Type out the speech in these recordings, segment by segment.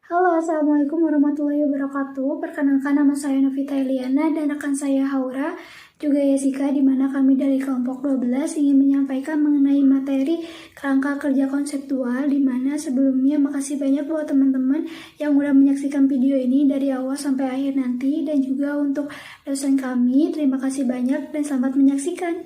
Halo, Assalamualaikum warahmatullahi wabarakatuh. Perkenalkan, nama saya Novita Eliana dan rekan saya Haura, juga Yesika, di mana kami dari kelompok 12 ingin menyampaikan mengenai materi kerangka kerja konseptual, di mana sebelumnya makasih banyak buat teman-teman yang udah menyaksikan video ini dari awal sampai akhir nanti, dan juga untuk dosen kami, terima kasih banyak dan selamat menyaksikan.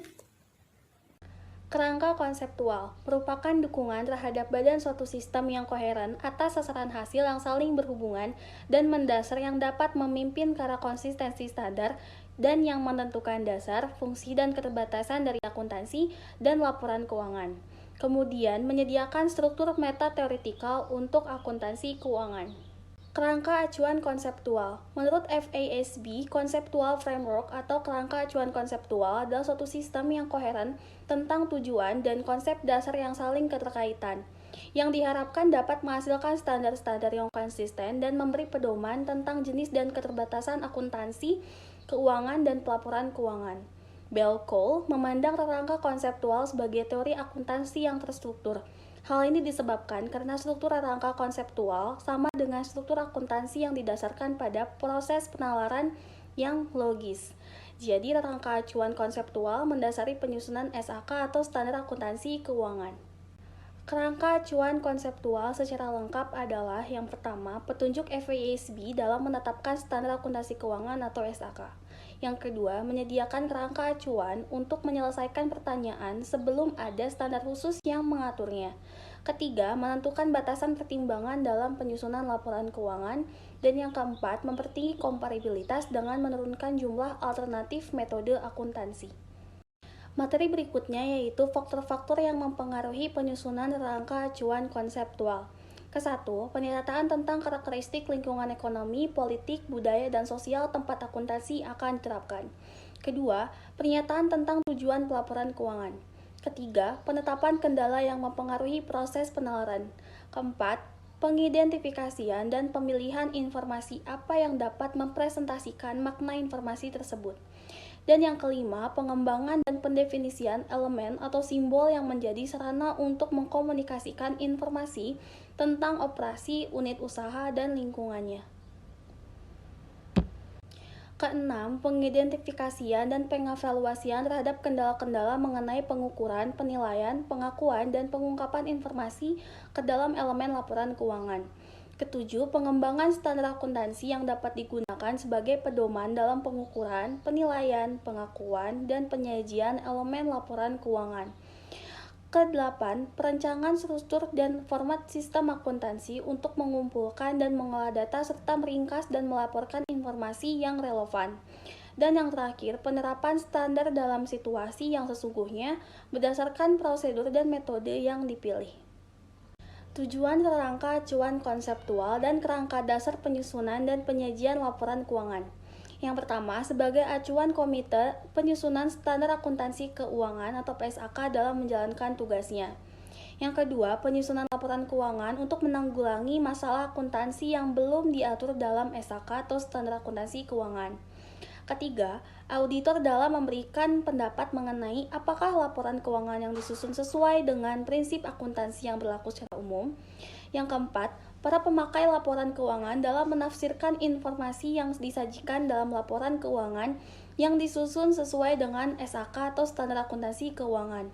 Kerangka konseptual merupakan dukungan terhadap badan suatu sistem yang koheren atas sasaran hasil yang saling berhubungan dan mendasar yang dapat memimpin ke arah konsistensi standar dan yang menentukan dasar, fungsi, dan keterbatasan dari akuntansi dan laporan keuangan. Kemudian menyediakan struktur meta-teoretikal untuk akuntansi keuangan. Kerangka acuan konseptual. Menurut FASB, Conceptual Framework atau kerangka acuan konseptual adalah suatu sistem yang koheren tentang tujuan dan konsep dasar yang saling keterkaitan, yang diharapkan dapat menghasilkan standar-standar yang konsisten dan memberi pedoman tentang jenis dan keterbatasan akuntansi, keuangan, dan pelaporan keuangan. Bell Cole memandang kerangka konseptual sebagai teori akuntansi yang terstruktur. Hal ini disebabkan karena struktur rangka konseptual sama dengan struktur akuntansi yang didasarkan pada proses penalaran yang logis. Jadi, rangka acuan konseptual mendasari penyusunan SAK atau standar akuntansi keuangan. Kerangka acuan konseptual secara lengkap adalah yang pertama, petunjuk FASB dalam menetapkan standar akuntansi keuangan atau SAK. Yang kedua, menyediakan kerangka acuan untuk menyelesaikan pertanyaan sebelum ada standar khusus yang mengaturnya. Ketiga, menentukan batasan pertimbangan dalam penyusunan laporan keuangan. Dan yang keempat, mempertinggi komparabilitas dengan menurunkan jumlah alternatif metode akuntansi. Materi berikutnya yaitu faktor-faktor yang mempengaruhi penyusunan rangka acuan konseptual. Kesatu, penyataan tentang karakteristik lingkungan ekonomi, politik, budaya, dan sosial tempat akuntansi akan diterapkan. Kedua, pernyataan tentang tujuan pelaporan keuangan. Ketiga, penetapan kendala yang mempengaruhi proses penalaran. Keempat, pengidentifikasian dan pemilihan informasi apa yang dapat mempresentasikan makna informasi tersebut. Dan yang kelima, pengembangan dan pendefinisian elemen atau simbol yang menjadi sarana untuk mengkomunikasikan informasi tentang operasi unit usaha dan lingkungannya. Keenam, pengidentifikasian dan pengevaluasian terhadap kendala-kendala mengenai pengukuran, penilaian, pengakuan, dan pengungkapan informasi ke dalam elemen laporan keuangan. Ketujuh, pengembangan standar akuntansi yang dapat digunakan sebagai pedoman dalam pengukuran, penilaian, pengakuan, dan penyajian elemen laporan keuangan. Kedelapan, perencanaan struktur dan format sistem akuntansi untuk mengumpulkan dan mengolah data serta meringkas dan melaporkan informasi yang relevan. Dan yang terakhir, penerapan standar dalam situasi yang sesungguhnya berdasarkan prosedur dan metode yang dipilih. Tujuan kerangka acuan konseptual dan kerangka dasar penyusunan dan penyajian laporan keuangan. Yang pertama, sebagai acuan komite penyusunan standar akuntansi keuangan atau PSAK dalam menjalankan tugasnya. Yang kedua, penyusunan laporan keuangan untuk menanggulangi masalah akuntansi yang belum diatur dalam SAK atau standar akuntansi keuangan. Ketiga, auditor dalam memberikan pendapat mengenai apakah laporan keuangan yang disusun sesuai dengan prinsip akuntansi yang berlaku secara umum. Yang keempat, para pemakai laporan keuangan dalam menafsirkan informasi yang disajikan dalam laporan keuangan yang disusun sesuai dengan SAK atau standar akuntansi keuangan.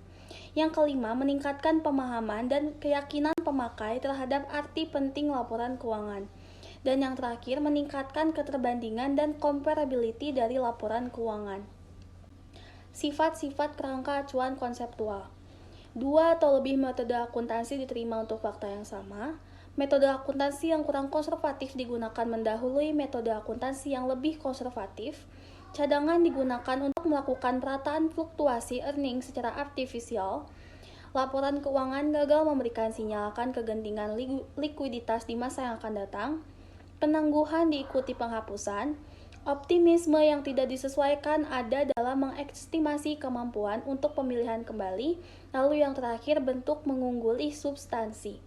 Yang kelima, meningkatkan pemahaman dan keyakinan pemakai terhadap arti penting laporan keuangan. Dan yang terakhir, meningkatkan keterbandingan dan comparability dari laporan keuangan. Sifat-sifat kerangka acuan konseptual. 2 atau lebih metode akuntansi diterima untuk fakta yang sama. Metode akuntansi yang kurang konservatif digunakan mendahului metode akuntansi yang lebih konservatif. Cadangan digunakan untuk melakukan perataan fluktuasi earning secara artifisial. Laporan keuangan gagal memberikan sinyal akan kegentingan likuiditas di masa yang akan datang. Penangguhan diikuti penghapusan. Optimisme yang tidak disesuaikan ada dalam mengestimasi kemampuan untuk pemilihan kembali. Lalu yang terakhir, bentuk mengungguli substansi.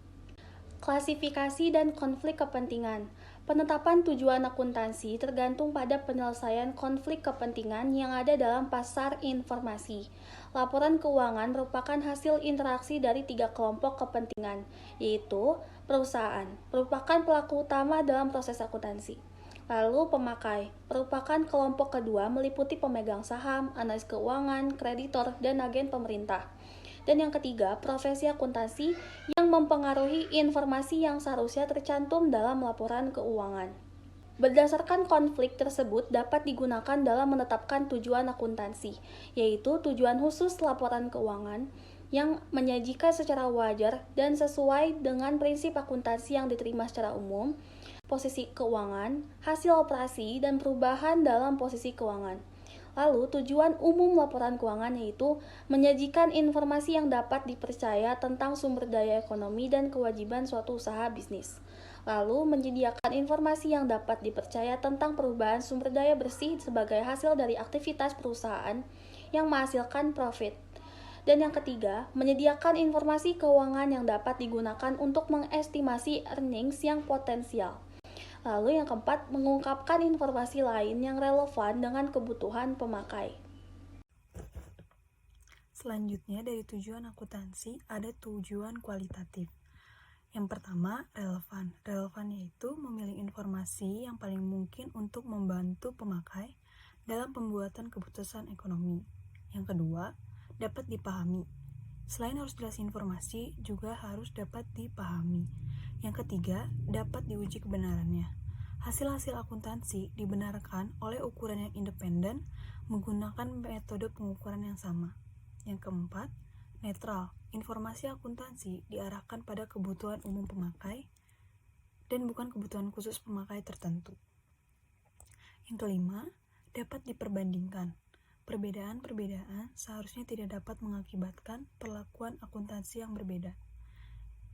Klasifikasi dan konflik kepentingan. Penetapan tujuan akuntansi tergantung pada penyelesaian konflik kepentingan yang ada dalam pasar informasi. Laporan keuangan merupakan hasil interaksi dari 3 kelompok kepentingan, yaitu perusahaan, merupakan pelaku utama dalam proses akuntansi. Lalu pemakai, merupakan kelompok kedua meliputi pemegang saham, analis keuangan, kreditor, dan agen pemerintah. Dan yang ketiga, profesi akuntansi yang mempengaruhi informasi yang seharusnya tercantum dalam laporan keuangan. Berdasarkan konflik tersebut dapat digunakan dalam menetapkan tujuan akuntansi, yaitu tujuan khusus laporan keuangan yang menyajikan secara wajar dan sesuai dengan prinsip akuntansi yang diterima secara umum, posisi keuangan, hasil operasi, dan perubahan dalam posisi keuangan. Lalu, tujuan umum laporan keuangan yaitu menyajikan informasi yang dapat dipercaya tentang sumber daya ekonomi dan kewajiban suatu usaha bisnis. Lalu, menyediakan informasi yang dapat dipercaya tentang perubahan sumber daya bersih sebagai hasil dari aktivitas perusahaan yang menghasilkan profit. Dan yang ketiga, menyediakan informasi keuangan yang dapat digunakan untuk mengestimasi earnings yang potensial. Lalu yang keempat, mengungkapkan informasi lain yang relevan dengan kebutuhan pemakai. Selanjutnya dari tujuan akuntansi ada tujuan kualitatif. Yang pertama, relevan. Relevan yaitu memilih informasi yang paling mungkin untuk membantu pemakai dalam pembuatan keputusan ekonomi. Yang kedua, dapat dipahami. Selain harus jelas informasi, juga harus dapat dipahami. Yang ketiga, dapat diuji kebenarannya. Hasil-hasil akuntansi dibenarkan oleh ukuran yang independen menggunakan metode pengukuran yang sama. Yang keempat, netral. Informasi akuntansi diarahkan pada kebutuhan umum pemakai dan bukan kebutuhan khusus pemakai tertentu. Yang kelima, dapat diperbandingkan. Perbedaan-perbedaan seharusnya tidak dapat mengakibatkan perlakuan akuntansi yang berbeda.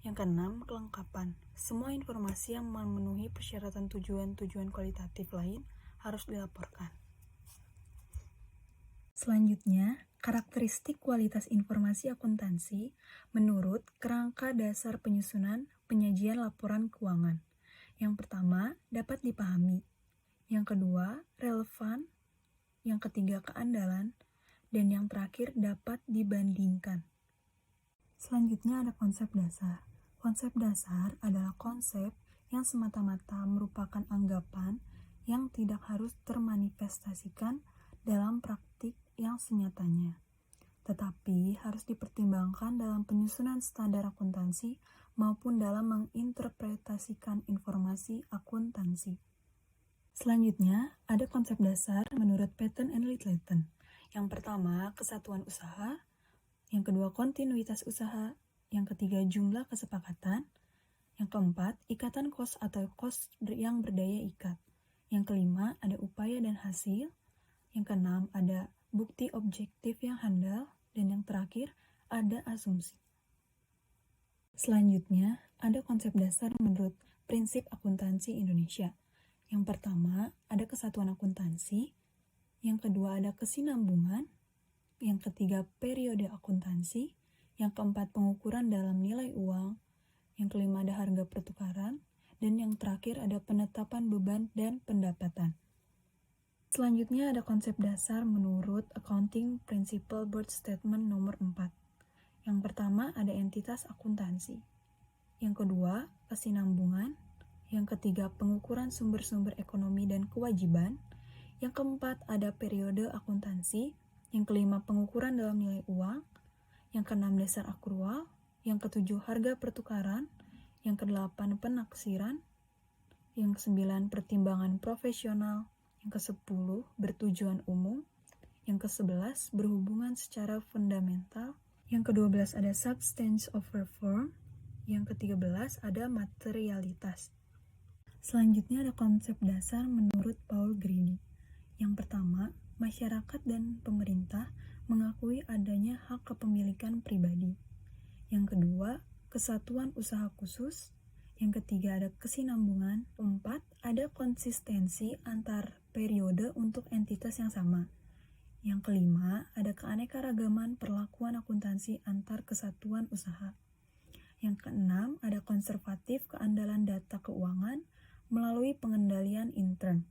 Yang keenam, kelengkapan. Semua informasi yang memenuhi persyaratan tujuan-tujuan kualitatif lain harus dilaporkan. Selanjutnya, karakteristik kualitas informasi akuntansi menurut kerangka dasar penyusunan penyajian laporan keuangan. Yang pertama, dapat dipahami. Yang kedua, relevan. Yang ketiga, keandalan. Dan yang terakhir, dapat dibandingkan. Selanjutnya ada konsep dasar. Konsep dasar adalah konsep yang semata-mata merupakan anggapan yang tidak harus termanifestasikan dalam praktik yang senyatanya, tetapi harus dipertimbangkan dalam penyusunan standar akuntansi maupun dalam menginterpretasikan informasi akuntansi. Selanjutnya, ada konsep dasar menurut Patten and Littleton. Yang pertama, kesatuan usaha. Yang kedua, kontinuitas usaha. Yang ketiga, jumlah kesepakatan. Yang keempat, ikatan kos atau kos yang berdaya ikat. Yang kelima, ada upaya dan hasil. Yang keenam, ada bukti objektif yang handal. Dan yang terakhir, ada asumsi. Selanjutnya, ada konsep dasar menurut prinsip akuntansi Indonesia. Yang pertama, ada kesatuan akuntansi. Yang kedua, ada kesinambungan. Yang ketiga, periode akuntansi. Yang keempat, pengukuran dalam nilai uang. Yang kelima, ada harga pertukaran. Dan yang terakhir, ada penetapan beban dan pendapatan. Selanjutnya ada konsep dasar menurut Accounting Principle Board Statement nomor 4. Yang pertama, ada entitas akuntansi. Yang kedua, kesinambungan. Yang ketiga, pengukuran sumber-sumber ekonomi dan kewajiban. Yang keempat, ada periode akuntansi. Yang kelima, pengukuran dalam nilai uang. Yang keenam, dasar akrual. Yang ketujuh, harga pertukaran. Yang kedelapan, penaksiran. Yang kesembilan, pertimbangan profesional. Yang ke-10, bertujuan umum. Yang ke-11, berhubungan secara fundamental. Yang ke-12, ada substance over form. Yang ke-13, ada materialitas. Selanjutnya ada konsep dasar menurut Paul Green. Yang pertama, masyarakat dan pemerintah mengakui adanya hak kepemilikan pribadi. Yang kedua, kesatuan usaha khusus. Yang ketiga, ada kesinambungan. Keempat, ada konsistensi antar periode untuk entitas yang sama. Yang kelima, ada keanekaragaman perlakuan akuntansi antar kesatuan usaha. Yang keenam, ada konservatif keandalan data keuangan melalui pengendalian intern.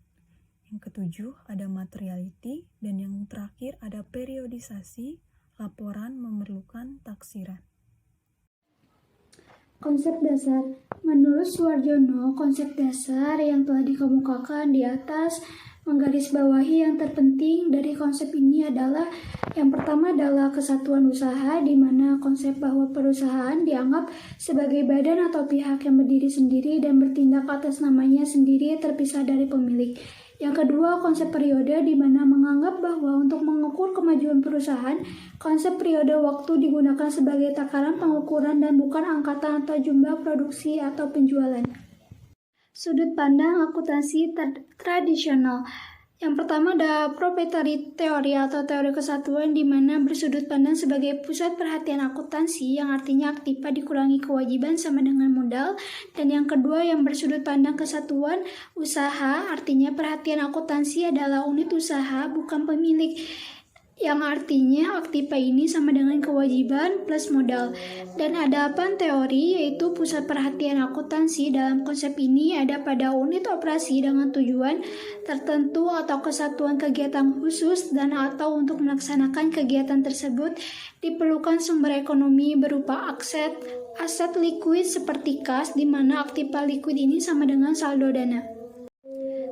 Yang ketujuh, ada materiality, dan yang terakhir ada periodisasi, Laporan memerlukan taksiran. Konsep dasar. Menurut Suwarjono, konsep dasar yang telah dikemukakan di atas menggarisbawahi yang terpenting dari konsep ini adalah yang pertama adalah kesatuan usaha, di mana konsep bahwa perusahaan dianggap sebagai badan atau pihak yang berdiri sendiri dan bertindak atas namanya sendiri terpisah dari pemilik. Yang kedua, konsep periode, di mana menganggap bahwa untuk mengukur kemajuan perusahaan, konsep periode waktu digunakan sebagai takaran pengukuran dan bukan angkatan atau jumlah produksi atau penjualan. Sudut pandang akuntansi tradisional. Yang pertama ada proprietary theory atau teori kesatuan, di mana bersudut pandang sebagai pusat perhatian akuntansi, yang artinya aktiva dikurangi kewajiban sama dengan modal. Dan yang kedua yang bersudut pandang kesatuan usaha, artinya perhatian akuntansi adalah unit usaha bukan pemilik, yang artinya aktiva ini sama dengan kewajiban plus modal. Dan ada pan teori, yaitu pusat perhatian akuntansi dalam konsep ini ada pada unit operasi dengan tujuan tertentu atau kesatuan kegiatan khusus, dan atau untuk melaksanakan kegiatan tersebut diperlukan sumber ekonomi berupa aset likuid seperti kas, di mana aktiva likuid ini sama dengan saldo dana.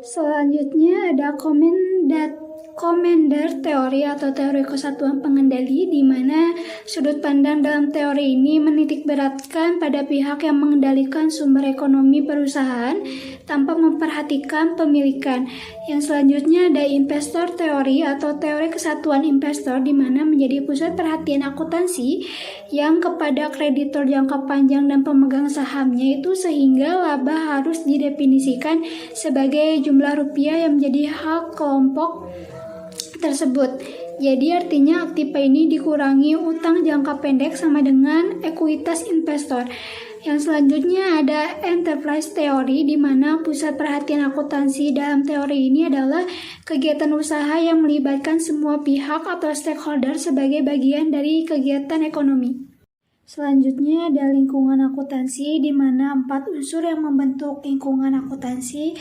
Selanjutnya ada Commander teori atau teori kesatuan pengendali, di mana sudut pandang dalam teori ini menitik beratkan pada pihak yang mengendalikan sumber ekonomi perusahaan tanpa memperhatikan pemilikan. Yang selanjutnya ada investor teori atau teori kesatuan investor, di mana menjadi pusat perhatian akuntansi yang kepada kreditor jangka panjang dan pemegang sahamnya itu, sehingga laba harus didefinisikan sebagai jumlah rupiah yang menjadi hak kelompok tersebut. Jadi artinya aktiva ini dikurangi utang jangka pendek sama dengan ekuitas investor. Yang selanjutnya ada enterprise theory, di mana pusat perhatian akuntansi dalam teori ini adalah kegiatan usaha yang melibatkan semua pihak atau stakeholder sebagai bagian dari kegiatan ekonomi. Selanjutnya ada lingkungan akuntansi, di mana 4 unsur yang membentuk lingkungan akuntansi,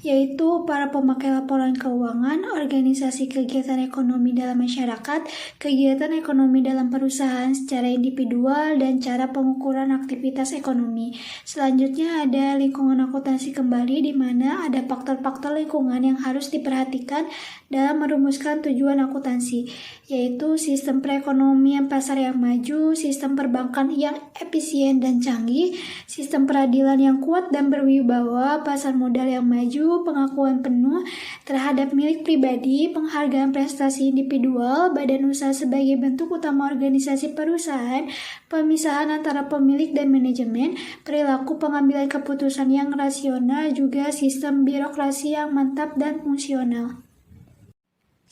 yaitu para pemakai laporan keuangan, organisasi kegiatan ekonomi dalam masyarakat, kegiatan ekonomi dalam perusahaan secara individual, dan cara pengukuran aktivitas ekonomi. Selanjutnya ada lingkungan akuntansi kembali, di mana ada faktor-faktor lingkungan yang harus diperhatikan dalam merumuskan tujuan akuntansi, yaitu sistem perekonomian pasar yang maju, sistem perbankan yang efisien dan canggih, sistem peradilan yang kuat dan berwibawa, pasar modal yang maju, pengakuan penuh terhadap milik pribadi, penghargaan prestasi individual, badan usaha sebagai bentuk utama organisasi perusahaan, pemisahan antara pemilik dan manajemen, perilaku pengambilan keputusan yang rasional, juga sistem birokrasi yang mantap dan fungsional.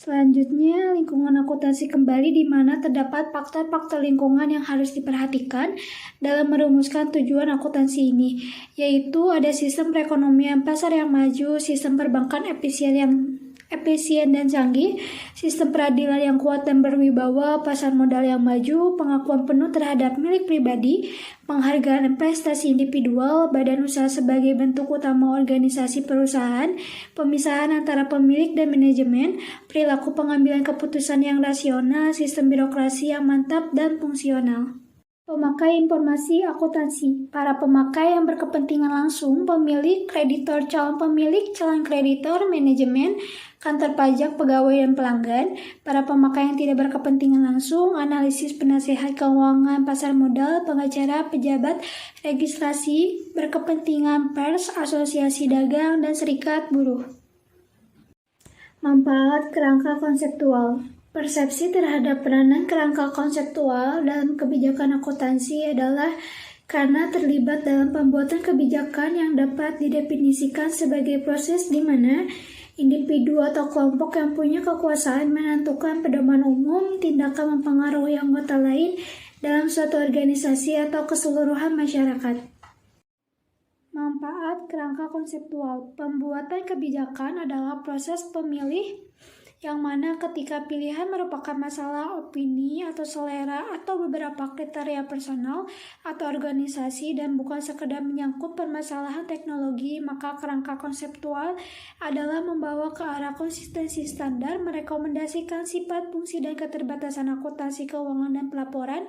Selanjutnya, lingkungan akuntansi kembali, di mana terdapat faktor-faktor lingkungan yang harus diperhatikan dalam merumuskan tujuan akuntansi ini, yaitu ada sistem perekonomian pasar yang maju, sistem perbankan efisien dan canggih, sistem peradilan yang kuat dan berwibawa, pasar modal yang maju, pengakuan penuh terhadap milik pribadi, penghargaan prestasi individual, badan usaha sebagai bentuk utama organisasi perusahaan, pemisahan antara pemilik dan manajemen, perilaku pengambilan keputusan yang rasional, sistem birokrasi yang mantap dan fungsional. Pemakai informasi akuntansi. Para pemakai yang berkepentingan langsung, pemilik, kreditor, calon pemilik, calon kreditor, manajemen, kantor pajak, pegawai, dan pelanggan. Para pemakai yang tidak berkepentingan langsung, analisis, penasehat keuangan, pasar modal, pengacara, pejabat, registrasi, berkepentingan pers, asosiasi dagang, dan serikat buruh. Manfaat kerangka konseptual. Persepsi terhadap peranan kerangka konseptual dalam kebijakan akuntansi adalah karena terlibat dalam pembuatan kebijakan yang dapat didefinisikan sebagai proses di mana individu atau kelompok yang punya kekuasaan menentukan pedoman umum, tindakan mempengaruhi anggota lain dalam suatu organisasi atau keseluruhan masyarakat. Manfaat kerangka konseptual. Pembuatan kebijakan adalah proses pemilih yang mana ketika pilihan merupakan masalah opini atau selera atau beberapa kriteria personal atau organisasi dan bukan sekedar menyangkut permasalahan teknologi, maka kerangka konseptual adalah membawa ke arah konsistensi standar, merekomendasikan sifat, fungsi, dan keterbatasan akuntansi keuangan dan pelaporan.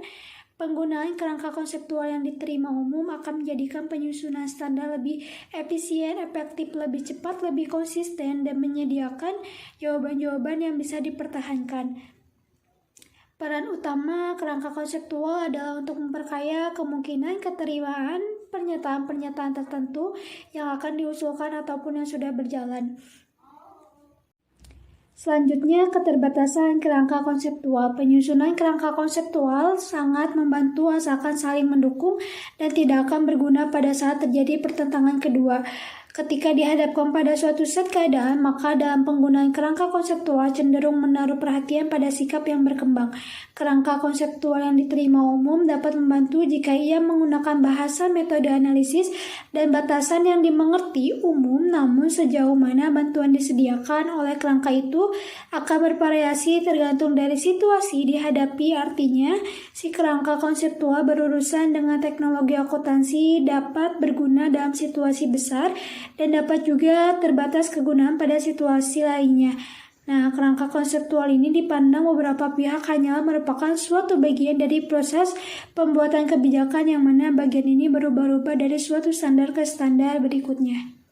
Penggunaan kerangka konseptual yang diterima umum akan menjadikan penyusunan standar lebih efisien, efektif, lebih cepat, lebih konsisten, dan menyediakan jawaban-jawaban yang bisa dipertahankan. Peran utama kerangka konseptual adalah untuk memperkaya kemungkinan keterimaan pernyataan-pernyataan tertentu yang akan diusulkan ataupun yang sudah berjalan. Selanjutnya, keterbatasan kerangka konseptual. Penyusunan kerangka konseptual sangat membantu asalkan saling mendukung dan tidak akan berguna pada saat terjadi pertentangan kedua. Ketika dihadapkan pada suatu set keadaan, maka dalam penggunaan kerangka konseptual cenderung menaruh perhatian pada sikap yang berkembang. Kerangka konseptual yang diterima umum dapat membantu jika ia menggunakan bahasa, metode analisis, dan batasan yang dimengerti umum, namun sejauh mana bantuan disediakan oleh kerangka itu akan bervariasi tergantung dari situasi dihadapi. Artinya, si kerangka konseptual berurusan dengan teknologi akuntansi dapat berguna dalam situasi besar dan dapat juga terbatas kegunaan pada situasi lainnya. Nah, kerangka konseptual ini dipandang beberapa pihak hanyalah merupakan suatu bagian dari proses pembuatan kebijakan yang mana bagian ini berubah-ubah dari suatu standar ke standar berikutnya.